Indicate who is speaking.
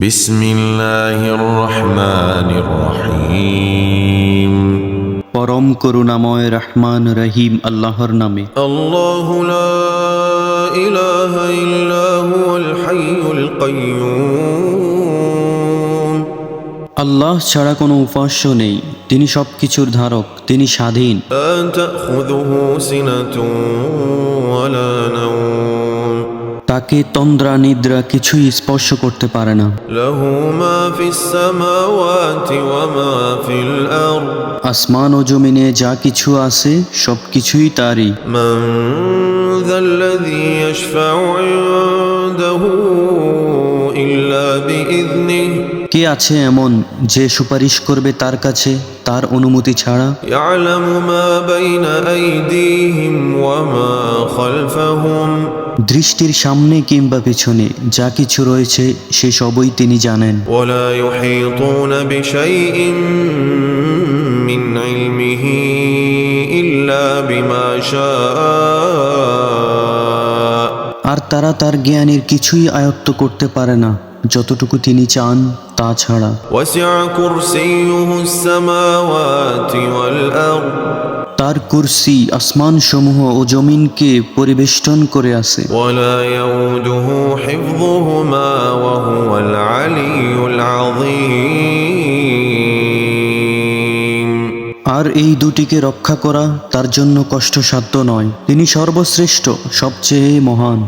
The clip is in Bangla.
Speaker 1: বিসমিল্লাহির রহমানির রহিম।
Speaker 2: পরম করুণাময় রহমান রহিম আল্লাহর নামে।
Speaker 1: আল্লাহু লা ইলাহা ইল্লা হুয়াল হাইয়ুল কাইয়্যুম।
Speaker 2: আল্লাহ ছাড়া কোনো উপাস্য নেই, তিনি সবকিছুর ধারক, তিনি স্বাধীন।
Speaker 1: লা তাখুযুহু সিনাতুন ওয়ালা নাওম।
Speaker 2: তাকে তন্দ্রা নিদ্রা কিছুই স্পর্শ করতে পারে না।
Speaker 1: লাহু মা ফিস সামাওয়াতি ওয়া মা ফিল আরদ।
Speaker 2: আসমান ও জমিনে যা কিছু আছে সবকিছুই তারই।
Speaker 1: মান যাল্লাযী ইয়াশফাউ ইনদাহু ইল্লা বিইذনিহি।
Speaker 2: কে আছে এমন যে সুপারিশ করবে তার কাছে তার অনুমতি ছাড়া?
Speaker 1: ইয়ালামু মা বাইনা আইদিহিম ওয়া মা খালফাহুম।
Speaker 2: দৃষ্টির সামনে কিংবা পিছনে যা কিছু রয়েছে সে সবই তিনি জানেন।
Speaker 1: ওয়ালা ইউহিতুনা বিশাইইন মিন ইলমিহি ইল্লা বিমা শাআ।
Speaker 2: আর তারা তার জ্ঞানের কিছুই আয়ত্ত করতে পারে না যতটুকু তিনি চান তা ছাড়া।
Speaker 1: ওয়াসিআ কুরসিয়ুহুস সামাওয়াতি ওয়াল আরদ।
Speaker 2: তার কুরসি আসমান সমূহ ও জমিনকে পরিবেষ্টন করে আছে।
Speaker 1: ওয়ালা ইয়াউদুহু হিফযুহুমা ওয়া হুয়াল আলিয়্যুল আযীম।
Speaker 2: আর এই দুটিকে রক্ষা করা তার জন্য কষ্টসাধ্য নয়, তিনি সর্বশ্রেষ্ঠ, সবচেয়ে মহান।